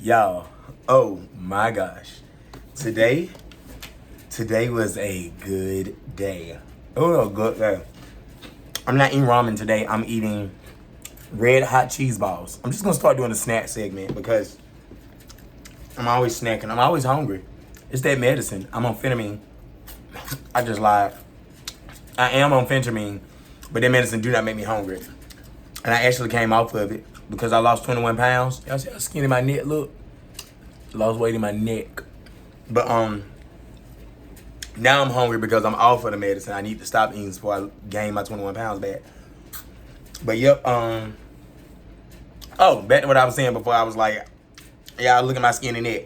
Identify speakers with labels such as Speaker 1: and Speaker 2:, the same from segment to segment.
Speaker 1: Y'all, oh my gosh. Today, today was a good day. Oh, a good day. I'm not eating ramen today. I'm eating red hot cheese balls. I'm just gonna start doing a snack segment because I'm always snacking. I'm always hungry. It's that medicine. I'm on phentermine. I just lied. I am on phentermine, but that medicine do not make me hungry. And I actually came off of it because I lost 21 pounds. Y'all see how skinny my neck look? Lost weight in my neck. But now I'm hungry because I'm off of the medicine. I need to stop eating before I gain my 21 pounds back. But yep, oh, back to what I was saying before. I was like, y'all look at my skinny neck.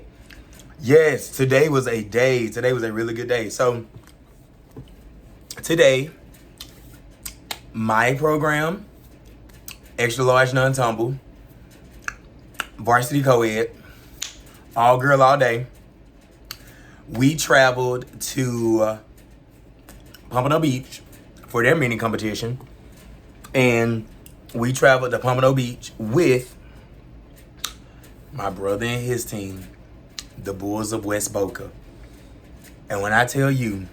Speaker 1: Yes, today was a day. Today was a really good day. So today, my program, extra large non-tumble, varsity co-ed, all girl all day. We traveled to Pompano Beach for their mini competition. And we traveled to Pompano Beach with my brother and his team, the Bulls of West Boca. And when I tell you,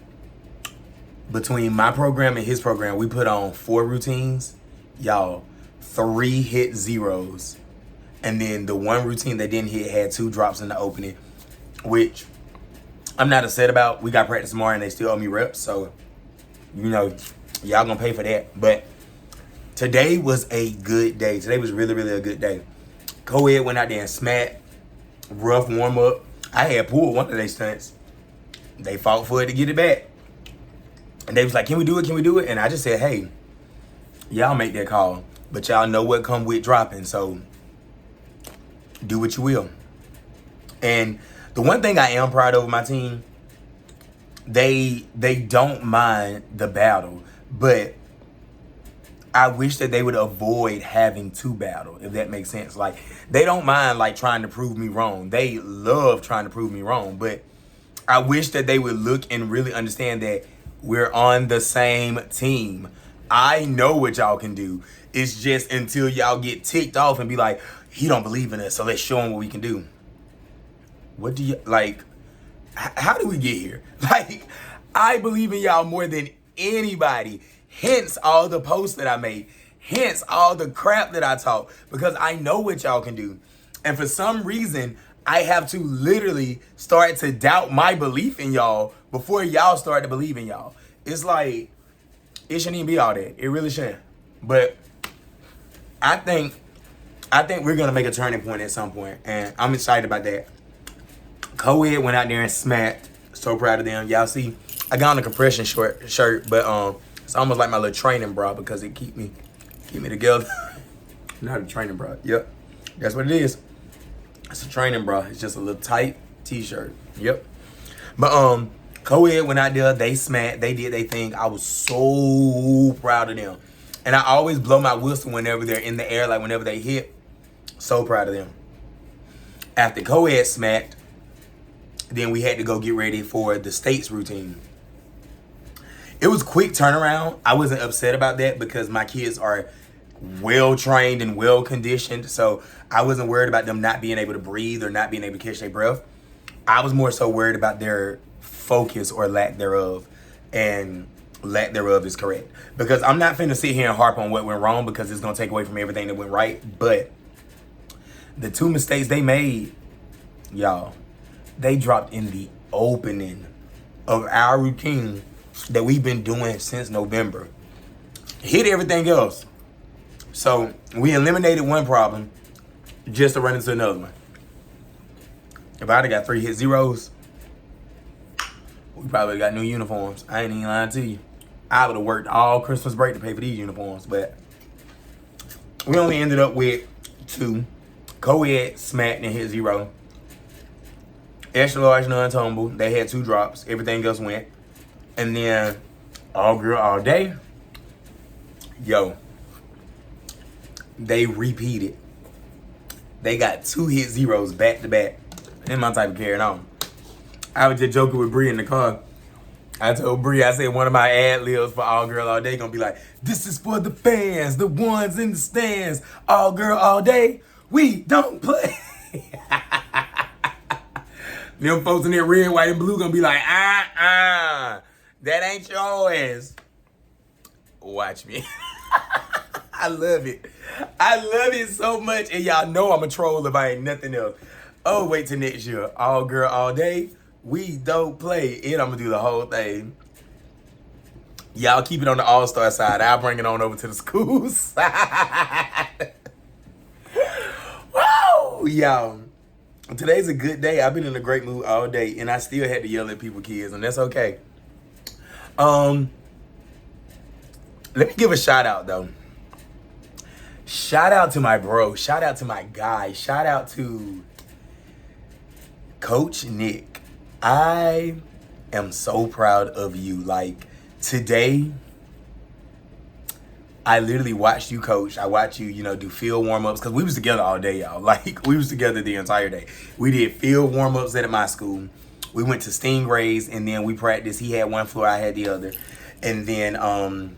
Speaker 1: between my program and his program, we put on 4 routines. Y'all, 3 hit zeros. And then the one routine that didn't hit had 2 drops in the opening, which I'm not upset about. We got practice tomorrow and they still owe me reps. So, you know, y'all gonna pay for that. But today was a good day. Today was really, really a good day. Co-ed went out there and smacked. Rough warm up. I had pulled one of their stunts. They fought for it to get it back. And they was like, can we do it? Can we do it? And I just said, hey, y'all make that call. But y'all know what come with dropping. So do what you will. And the one thing I am proud of my team, they don't mind the battle. But I wish that they would avoid having to battle, if that makes sense. Like, they don't mind, like, trying to prove me wrong. They love trying to prove me wrong. But I wish that they would look and really understand that we're on the same team. I know what y'all can do. It's just until y'all get ticked off and be like, he don't believe in us, so let's show him what we can do. What do you, like, how do we get here? Like, I believe in y'all more than anybody. Hence all the posts that I made. Hence all the crap that I talk. Because I know what y'all can do. And for some reason, I have to literally start to doubt my belief in y'all before y'all start to believe in y'all. It's like, it shouldn't even be all that. It really shouldn't. But I think we're going to make a turning point at some point. And I'm excited about that. Co-ed went out there and smacked. So proud of them. Y'all see, I got on a compression shirt, but it's almost like my little training bra because it keep me together. Not a training bra. Yep. That's what it is. It's a training bra. It's just a little tight t-shirt. Yep. But co-ed went out there, they smacked, they did their thing. I was so proud of them. And I always blow my whistle whenever they're in the air, like whenever they hit. So proud of them. After co-ed smacked, then we had to go get ready for the states routine. It was quick turnaround. I wasn't upset about that because my kids are well trained and well conditioned. So I wasn't worried about them not being able to breathe or not being able to catch their breath. I was more so worried about their focus or lack thereof. And lack thereof is correct. Because I'm not finna sit here and harp on what went wrong because it's gonna take away from everything that went right. But the 2 mistakes they made, y'all, they dropped in the opening of our routine that we've been doing since November. Hit everything else. So we eliminated one problem just to run into another one. If I'd have got 3 hit zeros, we probably got new uniforms. I ain't even lying to you. I would have worked all Christmas break to pay for these uniforms, but we only ended up with 2. Co-ed smacked and hit 0. Extra large non-tumble, they had 2 drops. Everything else went. And then all girl all day, yo, they repeated. They got 2 hit zeros back to back. That's my type of carrying on. I was just joking with Bree in the car. I told Bree, I said one of my ad libs for all girl all day gonna be like, this is for the fans, the ones in the stands. All girl all day, we don't play. Them folks in that red, white, and blue gonna be like, that ain't yours. Watch me. I love it. I love it so much. And y'all know I'm a troll if I ain't nothing else. Oh, wait till next year. All girl, all day. We don't play. And I'm gonna do the whole thing. Y'all keep it on the all-star side. I'll bring it on over to the school side. Woo! Y'all. Today's a good day. I've been in a great mood all day. And I still had to yell at people, kids. And that's okay. Let me give a shout out, though. Shout out to my bro. Shout out to my guy. Shout out to Coach Nick. I am so proud of you. Like, today, I literally watched you coach. I watched you, do field warm-ups. Because we was together all day, y'all. Like, we was together the entire day. We did field warm-ups at my school. We went to Stingrays, and then we practiced. He had one floor, I had the other. And then,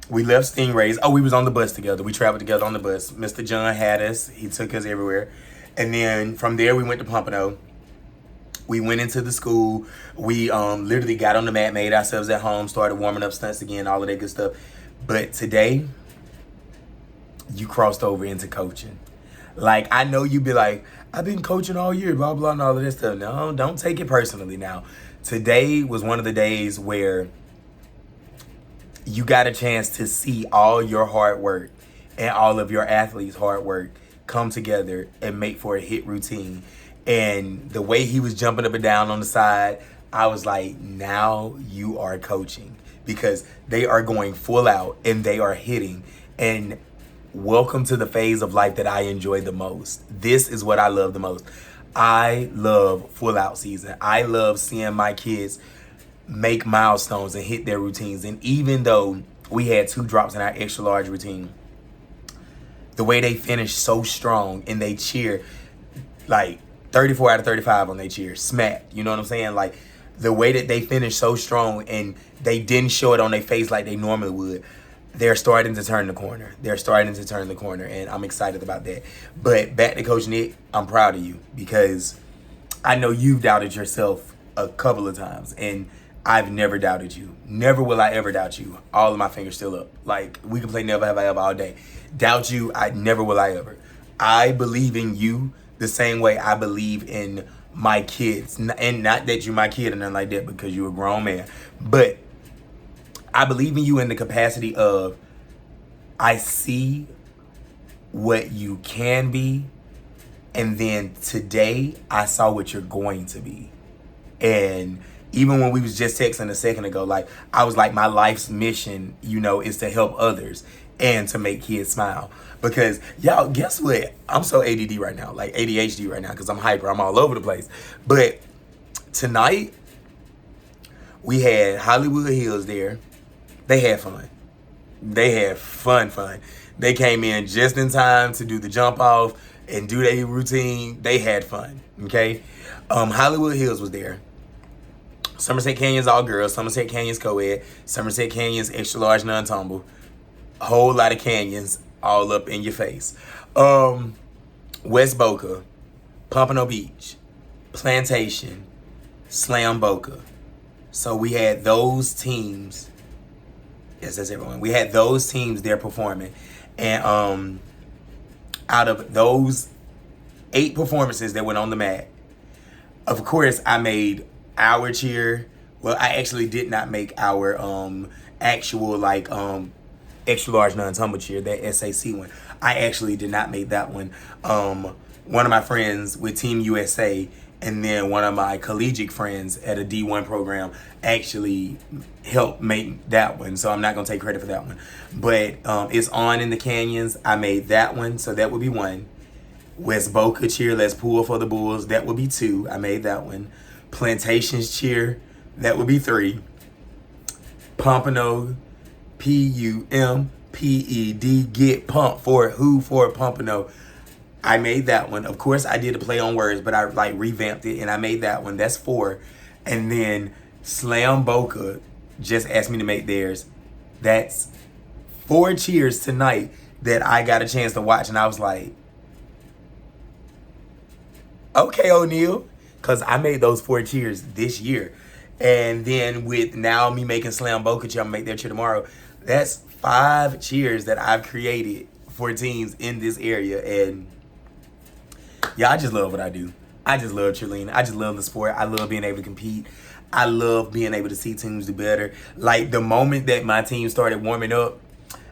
Speaker 1: we left Stingrays. Oh, we was on the bus together. We traveled together on the bus. Mr. John had us. He took us everywhere. And then from there, we went to Pompano. We went into the school. We literally got on the mat, made ourselves at home, started warming up stunts again, all of that good stuff. But today, you crossed over into coaching. Like, I know you be like, I've been coaching all year, blah, blah, and all of this stuff. No, don't take it personally now. Today was one of the days where you got a chance to see all your hard work and all of your athletes' hard work come together and make for a hit routine. And the way he was jumping up and down on the side, I was like, now you are coaching, because they are going full out and they are hitting. And welcome to the phase of life that I enjoy the most. This is what I love the most. I love full out season. I love seeing my kids make milestones and hit their routines. And even though we had 2 drops in our extra large routine, the way they finished so strong and they cheer like 34 out of 35 on their cheer, smacked, you know what I'm saying? Like, the way that they finished so strong and they didn't show it on their face like they normally would, they're starting to turn the corner. They're starting to turn the corner, and I'm excited about that. But back to Coach Nick, I'm proud of you, because I know you've doubted yourself a couple of times, and I've never doubted you. Never will I ever doubt you. All of my fingers still up. Like, we can play never have I ever all day. Doubt you, I never will I ever. I believe in you the same way I believe in my kids. And not that you're my kid or nothing like that, because you're a grown man. But I believe in you in the capacity of, I see what you can be, and then today I saw what you're going to be. And even when we was just texting a second ago, like, I was like, my life's mission, is to help others and to make kids smile. Because, y'all, guess what? I'm so ADD right now, like ADHD right now, because I'm hyper. I'm all over the place. But tonight, we had Hollywood Hills there. They had fun. They had fun. They came in just in time to do the jump off and do their routine. They had fun, okay? Hollywood Hills was there. Somerset Canyon's all girls. Somerset Canyon's co-ed. Somerset Canyon's extra large non-tumble. A whole lot of canyons all up in your face. West Boca, Pompano Beach, Plantation, Slam Boca. So we had those teams. Yes, that's everyone. We had those teams there performing. And out of those 8 performances that went on the mat, of course, I made our cheer. Well, I actually did not make our actual extra large non-tumble cheer, that SAC one. I actually did not make that one. One of my friends with Team USA, and then one of my collegiate friends at a D1 program actually helped make that one. So I'm not gonna take credit for that one. But it's on in the canyons. I made that one, so that would be 1. West Boca cheer, let's pull for the Bulls. That would be 2. I made that one. Plantations cheer, that would be 3. Pompano, Pumped, get pumped for who for Pompano. I made that one. Of course, I did a play on words, but I revamped it, and I made that one. That's 4. And then Slam Boca just asked me to make theirs. That's 4 cheers tonight that I got a chance to watch, and I was like, Okay, O'Neal, because I made those 4 cheers this year. And then with now me making Slam Boca cheer, I'm gonna make their cheer tomorrow. That's 5 cheers that I've created for teams in this area. And yeah, I just love what I do. I just love cheerleading. I just love the sport. I love being able to compete. I love being able to see teams do better. Like the moment that my team started warming up,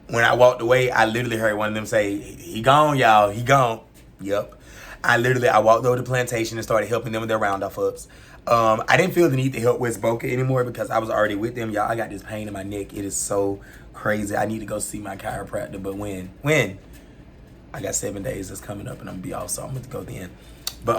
Speaker 1: when I walked away, I literally heard one of them say, "He gone, y'all. He gone." Yep. I walked over to Plantation and started helping them with their round-off ups. I didn't feel the need to help West Boca anymore because I was already with them. Y'all, I got this pain in my neck. It is so crazy. I need to go see my chiropractor, but when? I got 7 days that's coming up and I'm gonna be off, so I'm gonna go then. But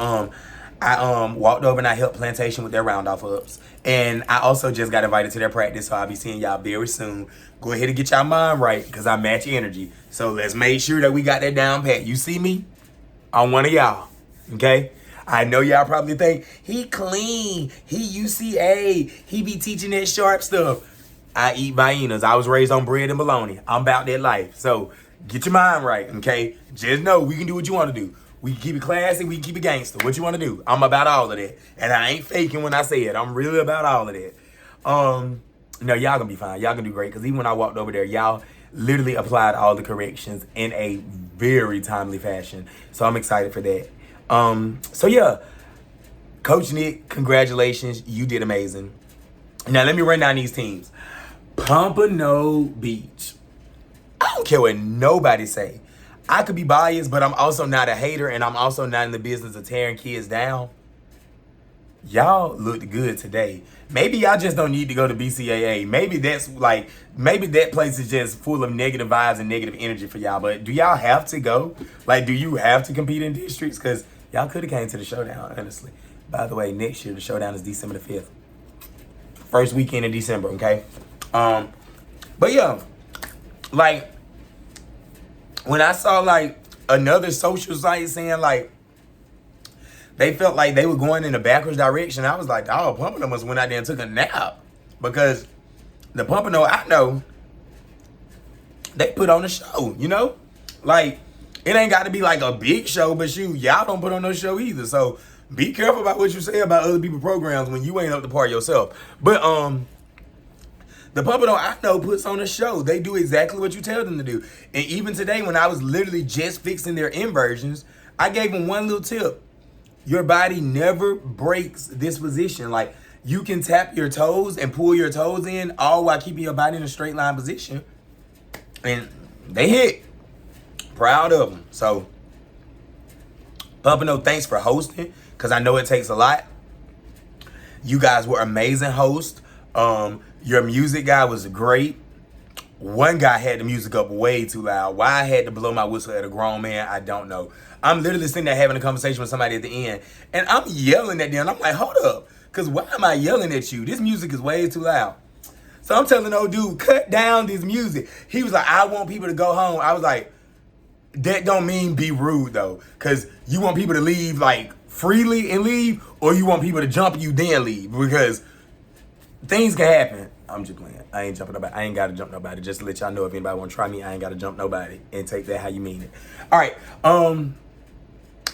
Speaker 1: I walked over and I helped Plantation with their round-off ups. And I also just got invited to their practice, so I'll be seeing y'all very soon. Go ahead and get y'all mind right because I match energy. So let's make sure that we got that down pat. You see me? On one of y'all, okay? I know y'all probably think, he clean, he UCA, he be teaching that sharp stuff. I eat hyenas. I was raised on bread and bologna. I'm about that life. So get your mind right, okay? Just know we can do what you want to do. We can keep it classy, we can keep it gangster. What you want to do? I'm about all of that. And I ain't faking when I say it. I'm really about all of that. No, y'all gonna be fine. Y'all gonna do great. Because even when I walked over there, y'all literally applied all the corrections in a very timely fashion. So I'm excited for that. So yeah, Coach Nick, congratulations. You did amazing. Now let me run down these teams. Pompano Beach. I don't care what nobody say. I could be biased, but I'm also not a hater, and I'm also not in the business of tearing kids down. Y'all looked good today. Maybe y'all just don't need to go to BCAA. Maybe that place is just full of negative vibes and negative energy for y'all. But do y'all have to go? Like, do you have to compete in districts? Because y'all could have came to the showdown, honestly. By the way, next year the showdown is December the 5th. First weekend in December, okay? But yeah, like, when I saw, like, another social site saying, like, they felt like they were going in the backwards direction, I was like, oh, Pompano must went out there and took a nap. Because the Pompano I know, they put on a show, you know? Like, it ain't got to be like a big show, but shoot, y'all don't put on no show either. So be careful about what you say about other people's programs when you ain't up to par yourself. But the Pompano I know puts on a show. They do exactly what you tell them to do. And even today, when I was literally just fixing their inversions, I gave them one little tip. Your body never breaks this position. Like, you can tap your toes and pull your toes in, all while keeping your body in a straight line position. And they hit. Proud of them. So, Pompano, thanks for hosting, because I know it takes a lot. You guys were amazing hosts. Your music guy was great. One guy had the music up way too loud. Why I had to blow my whistle at a grown man, I don't know. I'm literally sitting there having a conversation with somebody at the end, and I'm yelling at them. I'm like, hold up, because why am I yelling at you? This music is way too loud. So I'm telling old dude, cut down this music. He was like, I want people to go home. I was like, that don't mean be rude, though, because you want people to leave, like, freely and leave, or you want people to jump you then leave, because things can happen. I'm just playing. I ain't jumping nobody. I ain't got to jump nobody. Just to let y'all know, if anybody want to try me, I ain't got to jump nobody. And take that how you mean it. All right.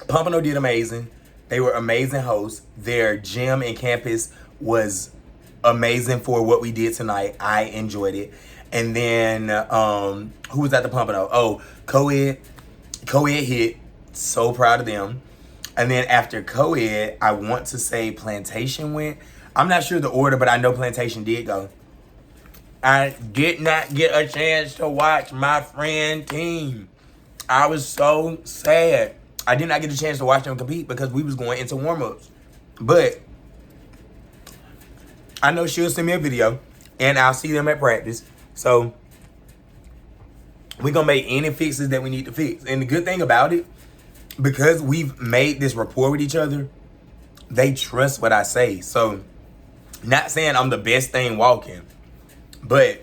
Speaker 1: Pompano did amazing. They were amazing hosts. Their gym and campus was amazing for what we did tonight. I enjoyed it. And then, who was at the Pompano? Oh, co-ed. Co-ed hit. So proud of them. And then after co-ed, I want to say Plantation went. I'm not sure the order, but I know Plantation did go. I did not get a chance to watch my friend team. I was so sad. I did not get a chance to watch them compete because we was going into warm-ups. But I know she'll send me a video, and I'll see them at practice. So we're going to make any fixes that we need to fix. And the good thing about it, because we've made this rapport with each other, they trust what I say. So, not saying I'm the best thing walking, but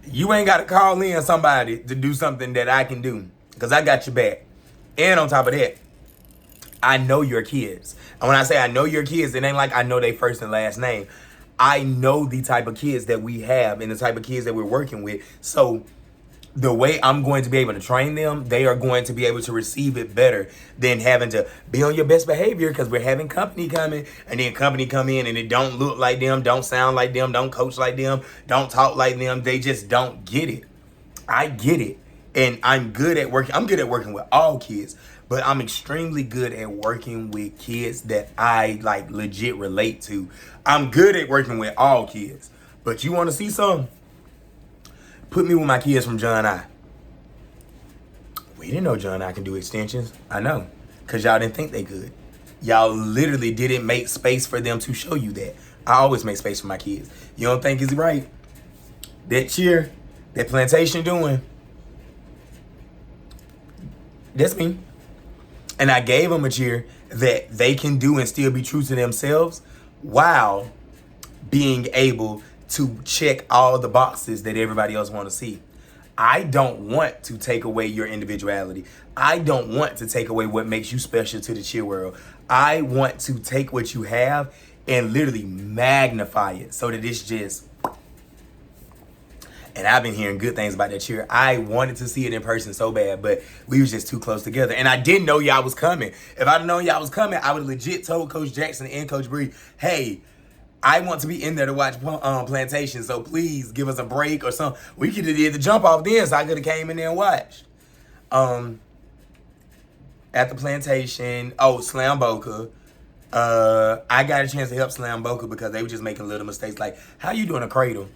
Speaker 1: you ain't got to call in somebody to do something that I can do, because I got your back. And on top of that, I know your kids. And when I say I know your kids, it ain't like I know their first and last name. I know the type of kids that we have and the type of kids that we're working with. So the way I'm going to be able to train them, they are going to be able to receive it better than having to be on your best behavior because we're having company coming, and then company come in and it don't look like them, don't sound like them, don't coach like them, don't talk like them. They just don't get it. I get it. And I'm good at working. I'm good at working with all kids, but I'm extremely good at working with kids that I like legit relate to. I'm good at working with all kids. But you want to see some? Put me with my kids from John I. We didn't know John I can do extensions. I know. Because y'all didn't think they could. Y'all literally didn't make space for them to show you that. I always make space for my kids. You don't think it's right? That cheer, that plantation doing, that's me. And I gave them a cheer that they can do and still be true to themselves while being able to check all the boxes that everybody else want to see. I don't want to take away your individuality. I don't want to take away what makes you special to the cheer world. I want to take what you have and literally magnify it so that it's just... And I've been hearing good things about that cheer. I wanted to see it in person so bad, but we was just too close together. And I didn't know y'all was coming. If I'd known y'all was coming, I would legit told Coach Jackson and Coach Bree, hey, I want to be in there to watch Plantation, so please give us a break or something. We could have did the jump off then, so I could have came in there and watched. At the Plantation, Slam Boca. I got a chance to help Slam Boca because they were just making little mistakes. Like, how you doing a cradle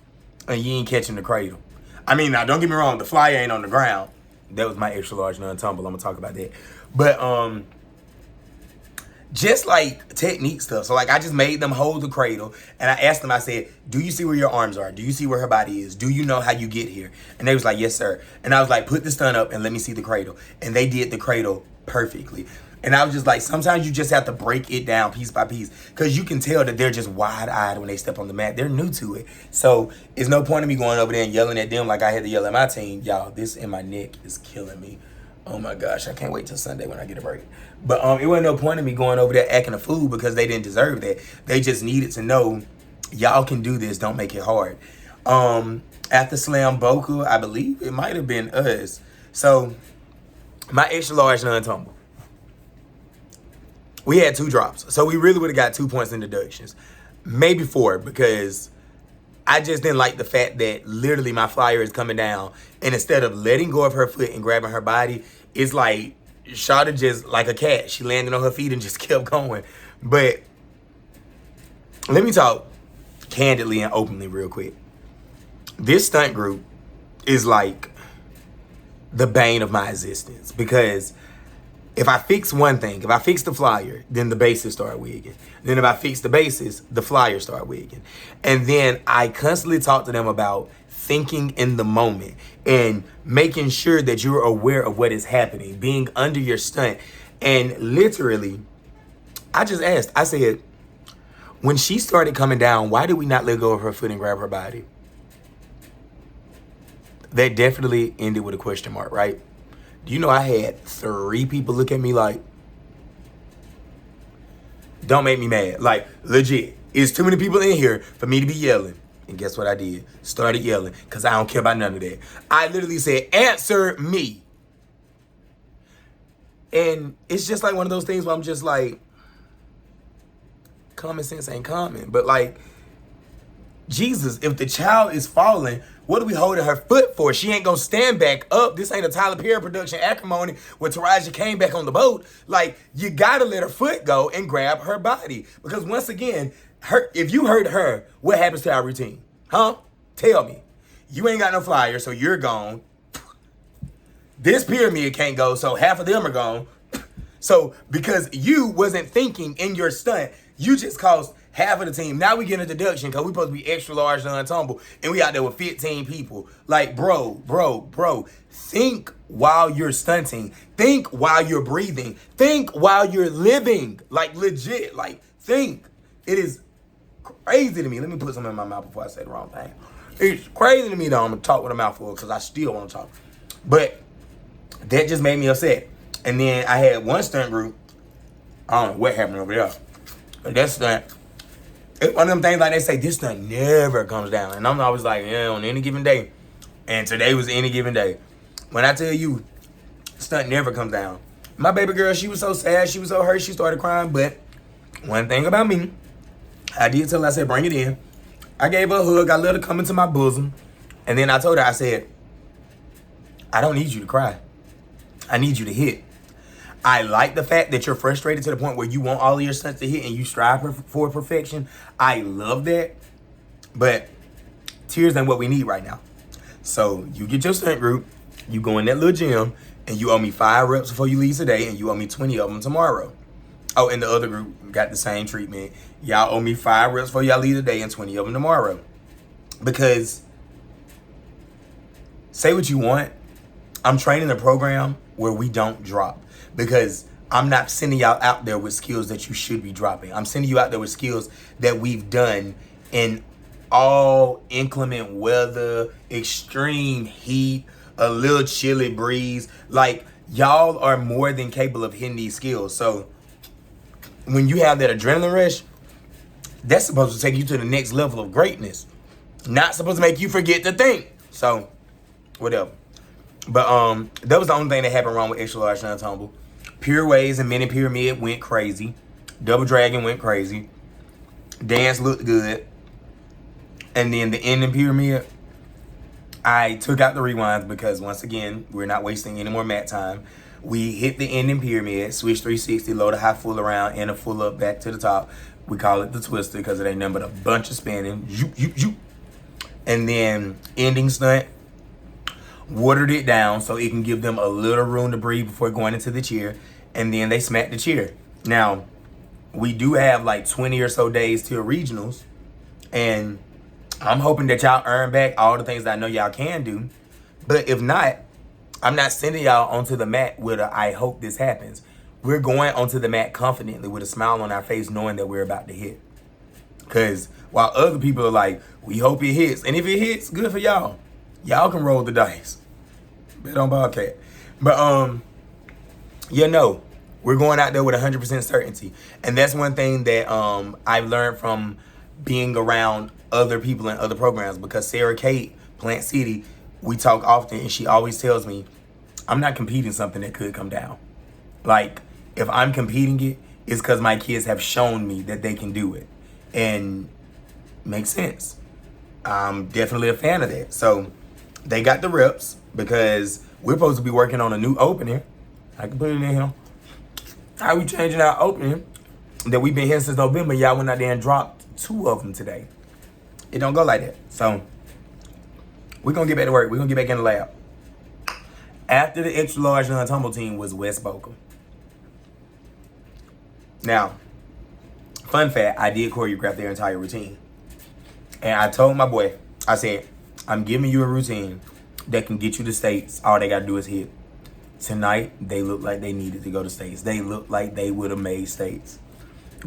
Speaker 1: and you ain't catching the cradle? I mean, now, don't get me wrong, the flyer ain't on the ground. That was my extra large non-tumble. I'm going to talk about that. But, just like technique stuff. So like I just made them hold the cradle and I asked them, I said, do you see where your arms are? Do you see where her body is? Do you know how you get here? And they was like, yes, sir. And I was like, put the stun up and let me see the cradle. And they did the cradle perfectly. And I was just like, sometimes you just have to break it down piece by piece because you can tell that they're just wide-eyed when they step on the mat. They're new to it. So it's no point in me going over there and yelling at them like I had to yell at my team. Y'all, this in my neck is killing me. Oh my gosh, I can't wait till Sunday when I get a break. But it wasn't no point in me going over there acting a fool because they didn't deserve that. They just needed to know, y'all can do this, don't make it hard. After Slam Boca, I believe it might have been us. So, my extra large non-tumble. We had 2 drops. So, we really would have got 2 points in deductions. Maybe 4 because I just didn't like the fact that literally my flyer is coming down and instead of letting go of her foot and grabbing her body, it's like Shawty just like a cat. She landed on her feet and just kept going. But let me talk candidly and openly real quick. This stunt group is like the bane of my existence because if I fix one thing, if I fix the flyer, then the bases start wigging. Then if I fix the bases, the flyers start wigging. And then I constantly talk to them about thinking in the moment and making sure that you're aware of what is happening, being under your stunt. And literally, I just asked, I said, when she started coming down, why did we not let go of her foot and grab her body? That definitely ended with a question mark, right? Do you know I had 3 people look at me like, don't make me mad. Like, legit. It's too many people in here for me to be yelling. And guess what I did? Started yelling because I don't care about none of that. I literally said, answer me. And it's just like one of those things where I'm just like, common sense ain't common. But like, Jesus, if the child is falling, what are we holding her foot for? She ain't gonna stand back up. This ain't a Tyler Perry production acrimony where Taraji came back on the boat. Like, you gotta let her foot go and grab her body. Because once again, if you hurt her, what happens to our routine? Huh? Tell me. You ain't got no flyer, so you're gone. This pyramid can't go, so half of them are gone. So because you wasn't thinking in your stunt, you just caused half of the team. Now we get a deduction because we supposed to be extra large non-tumble and we out there with 15 people. Like, bro. Think while you're stunting. Think while you're breathing. Think while you're living. Like, legit. Like, think. It is crazy to me. Let me put something in my mouth before I say the wrong thing. It's crazy to me that I'm going to talk with a mouthful because I still want to talk. But that just made me upset. And then I had one stunt group. I don't know what happened over there. But that stunt, it's one of them things like they say, this stunt never comes down. And I'm always like, yeah, on any given day. And today was any given day. When I tell you, stunt never comes down. My baby girl, she was so sad, she was so hurt, she started crying. But one thing about me, I did tell her, I said, bring it in. I gave her a hug, I let her come into my bosom. And then I told her, I said, I don't need you to cry. I need you to hit. I like the fact that you're frustrated to the point where you want all of your stunts to hit and you strive for perfection. I love that. But tears ain't what we need right now. So you get your stunt group, you go in that little gym, and you owe me 5 reps before you leave today, and you owe me 20 of them tomorrow. Oh, and the other group got the same treatment. Y'all owe me 5 reps before y'all leave today and 20 of them tomorrow. Because say what you want, I'm training a program where we don't drop. Because I'm not sending y'all out there with skills that you should be dropping. I'm sending you out there with skills that we've done in all inclement weather, extreme heat, a little chilly breeze. Like, y'all are more than capable of hitting these skills. So when you have that adrenaline rush, that's supposed to take you to the next level of greatness. Not supposed to make you forget to think. So, whatever. But that was the only thing that happened wrong with extra large shunt tumble. Pure Waves and Mini Pyramid went crazy. Double Dragon went crazy. Dance looked good. And then the ending pyramid, I took out the rewinds because, once again, we're not wasting any more mat time. We hit the ending pyramid, switch 360, load a high full around and a full up back to the top. We call it the twister because it ain't nothing but a bunch of spinning. Zoop, zoop, zoop. And then ending stunt, watered it down so it can give them a little room to breathe before going into the chair. And then they smacked the chair. Now, we do have like 20 or so days till regionals. And I'm hoping that y'all earn back all the things that I know y'all can do. But if not, I'm not sending y'all onto the mat with a I hope this happens. We're going onto the mat confidently with a smile on our face knowing that we're about to hit. Because while other people are like, we hope it hits. And if it hits, good for y'all. Y'all can roll the dice. Bet on Bobcat. But, we're going out there with 100% certainty. And that's one thing that I've learned from being around other people in other programs. Because Sarah Kate, Plant City, we talk often, and she always tells me, I'm not competing something that could come down. Like, if I'm competing it, it's because my kids have shown me that they can do it. And makes sense. I'm definitely a fan of that. So they got the reps because we're supposed to be working on a new opening. I can put it in here. How we changing our opening that we've been here since November? Y'all went out there and dropped 2 of them today. It don't go like that. So we're going to get back to work. We're going to get back in the lab. After the extra large non-tumble team was West Boca. Now, fun fact, I did choreograph their entire routine. And I told my boy, I said, I'm giving you a routine that can get you to states. All they got to do is hit. Tonight, they looked like they needed to go to states. They looked like they would have made states.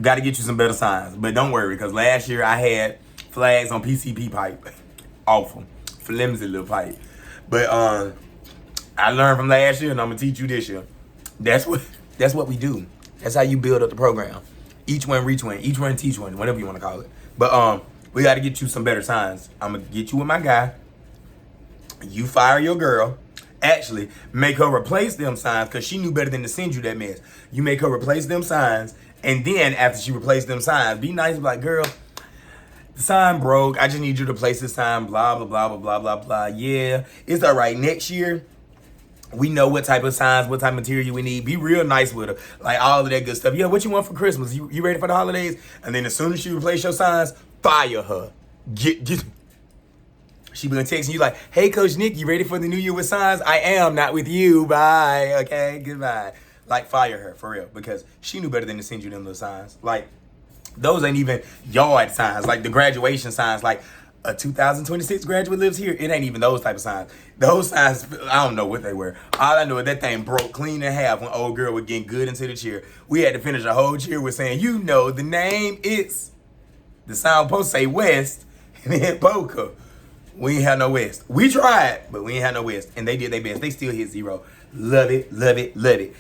Speaker 1: Got to get you some better signs. But don't worry, because last year I had flags on PCP pipe. Awful. Flimsy little pipe. But I learned from last year, and I'm going to teach you this year. That's what we do. That's how you build up the program. Each one reach one. Each one teach one. Whatever you want to call it. But we got to get you some better signs. I'm going to get you with my guy. You fire your girl. Actually, make her replace them signs because she knew better than to send you that mess. You make her replace them signs. And then after she replaced them signs, be nice and be like, girl, the sign broke. I just need you to replace this sign. Blah, blah, blah, blah, blah, blah, blah. Yeah, it's all right. Next year, we know what type of signs, what type of material we need. Be real nice with her. Like all of that good stuff. Yeah, what you want for Christmas? You ready for the holidays? And then as soon as she replace your signs, fire her. Get. She been texting you like, hey, Coach Nick, you ready for the new year with signs? I am, not with you. Bye. Okay, goodbye. Like, fire her, for real. Because she knew better than to send you them little signs. Like, those ain't even yard signs. Like, the graduation signs. Like, a 2026 graduate lives here. It ain't even those type of signs. Those signs, I don't know what they were. All I know is that thing broke clean in half when old girl was getting good into the chair. We had to finish a whole cheer with saying, you know, the name is, the sign supposed to say West, and then Boca. We ain't had no West. We tried, but we ain't had no West. And they did their best. They still hit 0. Love it, love it, love it.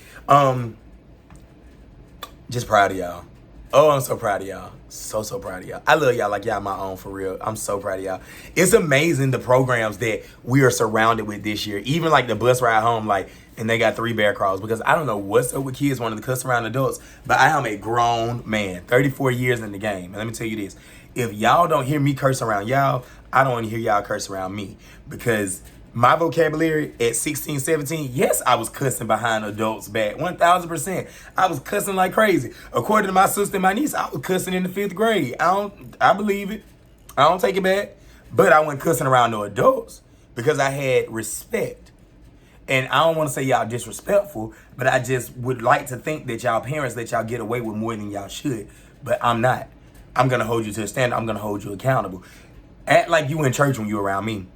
Speaker 1: Just proud of y'all. Oh, I'm so proud of y'all. So proud of y'all. I love y'all like y'all my own for real. I'm so proud of y'all. It's amazing the programs that we are surrounded with this year. Even like the bus ride home, like, and they got 3 bear crawls because I don't know what's up with kids wanting to cuss around adults, but I am a grown man, 34 years in the game. And let me tell you this. If y'all don't hear me curse around y'all, I don't want to hear y'all curse around me because my vocabulary at 16, 17, yes, I was cussing behind adults back, 1,000%. I was cussing like crazy. According to my sister and my niece, I was cussing in the 5th grade. I believe it. I don't take it back. But I wasn't cussing around no adults because I had respect. And I don't want to say y'all disrespectful, but I just would like to think that y'all parents let y'all get away with more than y'all should. But I'm not. I'm going to hold you to a standard. I'm going to hold you accountable. Act like you in church when you around me.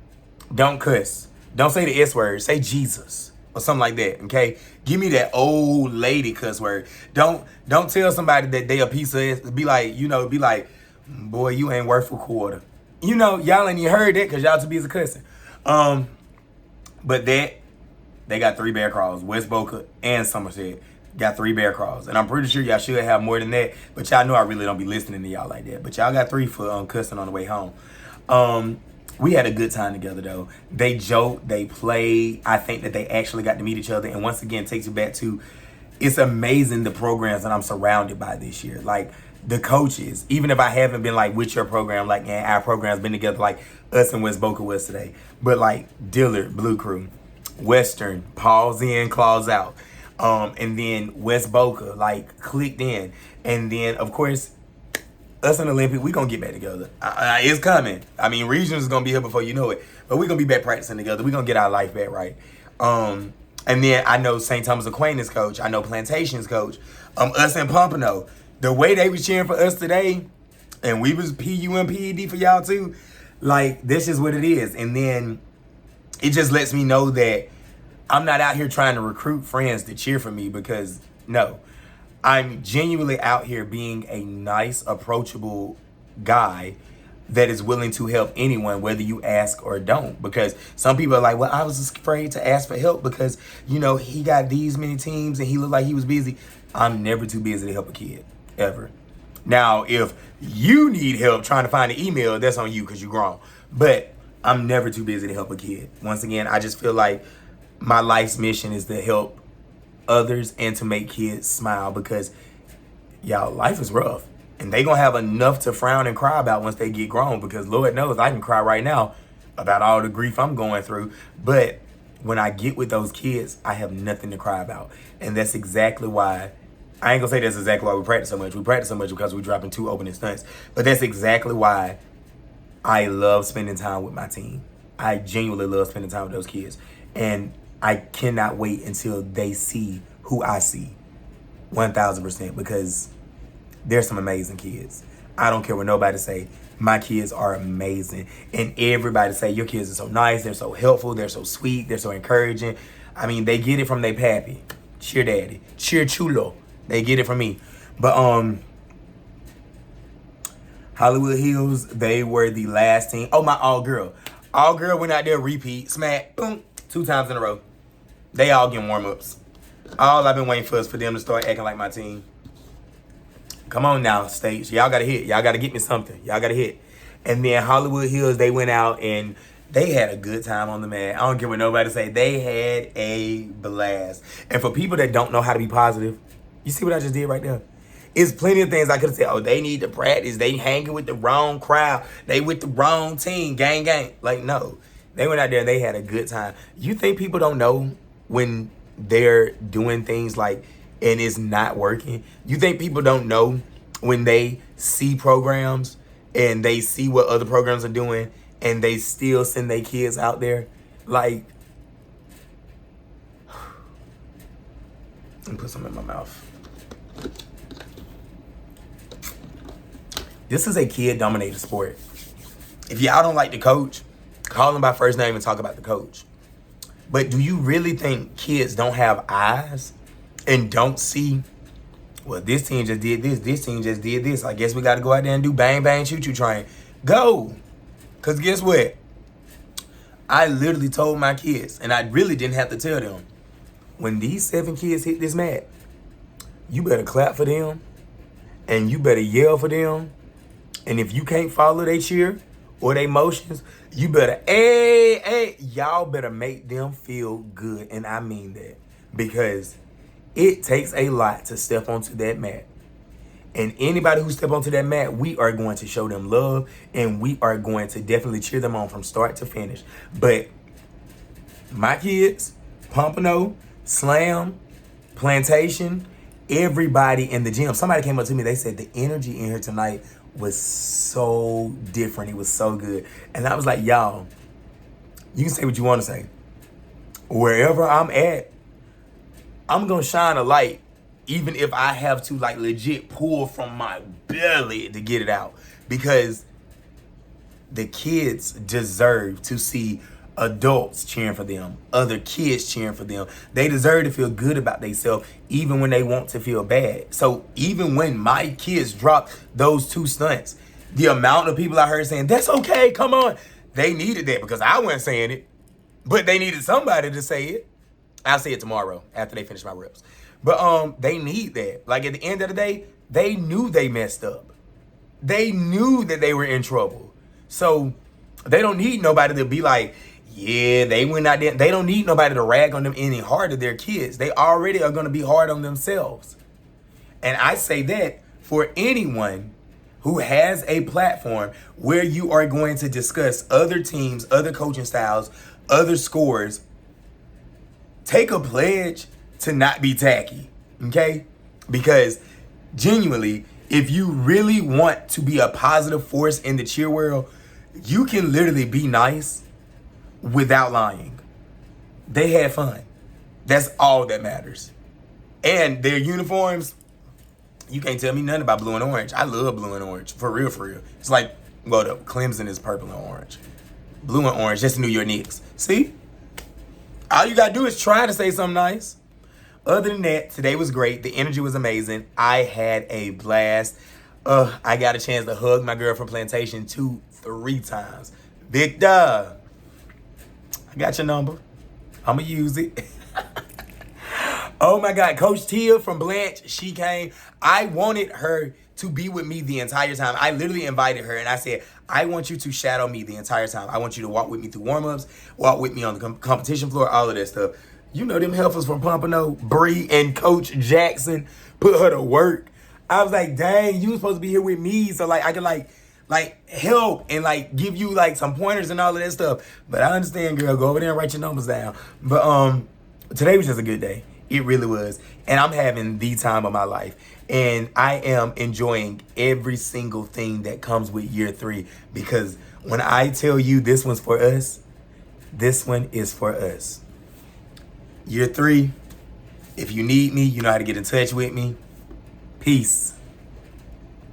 Speaker 1: Don't cuss. Don't say the S word. Say Jesus or something like that. Okay. Give me that old lady cuss word. Don't tell somebody that they a piece of ass. Be like, boy, you ain't worth a quarter. Y'all ain't even heard that because y'all too busy cussing. But they got 3 bear crawls. West Boca and Somerset got 3 bear crawls. And I'm pretty sure y'all should have more than that. But y'all know I really don't be listening to y'all like that. But y'all got 3 for cussing on the way home. We had a good time together though. They joked, they played. I think that they actually got to meet each other. And once again, takes you back to, it's amazing the programs that I'm surrounded by this year. Like the coaches, even if I haven't been like with your program, like our program's been together, like us and West Boca was today. But like Dillard, Blue Crew, Western, Paul's in, claws out. And then West Boca, like clicked in. And then of course, us in Olympic, we gonna get back together. It's coming. I mean, regions is gonna be here before you know it. But we gonna be back practicing together. We gonna get our life back right. And then I know St. Thomas Aquinas coach. I know Plantations coach. Us in Pompano. The way they was cheering for us today, and we was PU and PED for y'all too. Like, this is what it is. And then it just lets me know that I'm not out here trying to recruit friends to cheer for me because, no. I'm genuinely out here being a nice, approachable guy that is willing to help anyone, whether you ask or don't. Because some people are like, well, I was afraid to ask for help because, he got these many teams and he looked like he was busy. I'm never too busy to help a kid, ever. Now, if you need help trying to find an email, that's on you because you're grown. But I'm never too busy to help a kid. Once again, I just feel like my life's mission is to help others and to make kids smile because y'all, life is rough and they gonna have enough to frown and cry about once they get grown because Lord knows I can cry right now about all the grief I'm going through, but when I get with those kids I have nothing to cry about. And that's exactly why I ain't gonna say that's exactly why we practice so much. We practice so much because we're dropping 2 opening stunts, but that's exactly why I love spending time with my team. I genuinely love spending time with those kids, and I cannot wait until they see who I see, 1,000%, because there's some amazing kids. I don't care what nobody say. My kids are amazing. And everybody say, your kids are so nice, they're so helpful, they're so sweet, they're so encouraging. I mean, they get it from their pappy. Cheer daddy. Cheer chulo. They get it from me. But Hollywood Hills, they were the last team. Oh, my all-girl. All-girl went out there, repeat, smack, boom, 2 times in a row. They all getting warm-ups. All I've been waiting for is for them to start acting like my team. Come on now, States. Y'all got to hit. Y'all got to get me something. Y'all got to hit. And then Hollywood Hills, they went out and they had a good time on the mat. I don't care what nobody say. They had a blast. And for people that don't know how to be positive, you see what I just did right there? It's plenty of things I could have said. Oh, they need to practice. They hanging with the wrong crowd. They with the wrong team. Gang, gang. Like, no. They went out there and they had a good time. You think people don't know when they're doing things like and it's not working? You think people don't know when they see programs and they see what other programs are doing and they still send their kids out there? Like, let me put something in my mouth. This is a kid-dominated sport. If y'all don't like the coach, call him by first name and talk about the coach. But do you really think kids don't have eyes and don't see, well, this team just did this team just did this. I guess we got to go out there and do bang, bang, choo-choo train. Go. Because guess what? I literally told my kids, and I really didn't have to tell them, when these 7 kids hit this mat, you better clap for them and you better yell for them. And if you can't follow their cheer or their motions, you better, hey, y'all better make them feel good. And I mean that, because it takes a lot to step onto that mat. And anybody who step onto that mat, we are going to show them love, and we are going to definitely cheer them on from start to finish. But my kids, Pompano, Slam, Plantation, everybody in the gym. Somebody came up to me, they said the energy in here tonight was so different. It was so good. And I was like, y'all, you can say what you want to say. Wherever I'm at, I'm going to shine a light, even if I have to like legit pull from my belly to get it out. Because the kids deserve to see adults cheering for them, other kids cheering for them. They deserve to feel good about themselves, even when they want to feel bad. So even when my kids dropped those 2 stunts, the amount of people I heard saying, that's okay, come on. They needed that, because I wasn't saying it, but they needed somebody to say it. I'll say it tomorrow after they finish my reps. But they need that. Like, at the end of the day, they knew they messed up. They knew that they were in trouble. So they don't need nobody to be like, yeah, they went out there. They don't need nobody to rag on them any harder. Their kids. They already are going to be hard on themselves. And I say that for anyone who has a platform where you are going to discuss other teams, other coaching styles, other scores. Take a pledge to not be tacky, okay? Because genuinely, if you really want to be a positive force in the cheer world, you can literally be nice without lying. They had fun. That's all that matters. And their uniforms, you can't tell me nothing about blue and orange. I love blue and orange, for real, for real. It's like, well, the Clemson is purple and orange. Blue and orange, just New York Knicks. See? All you gotta do is try to say something nice. Other than that, today was great. The energy was amazing. I had a blast. I got a chance to hug my girl from Plantation 2-3 times. Victor, I got your number. I'ma use it. Oh my God, Coach Tia from Blanche, she came. I wanted her to be with me the entire time. I literally invited her and I said, I want you to shadow me the entire time. I want you to walk with me through warm-ups, walk with me on the competition floor, all of that stuff. You know them heifers from Pompano, Bree and Coach Jackson, put her to work. I was like, dang, you were supposed to be here with me so like I could like help and like give you like some pointers and all of that stuff. But I understand, girl, go over there and write your numbers down. But today was just a good day. It really was. And I'm having the time of my life. And I am enjoying every single thing that comes with year 3. Because when I tell you this one's for us, this one is for us. Year 3, if you need me, you know how to get in touch with me. Peace.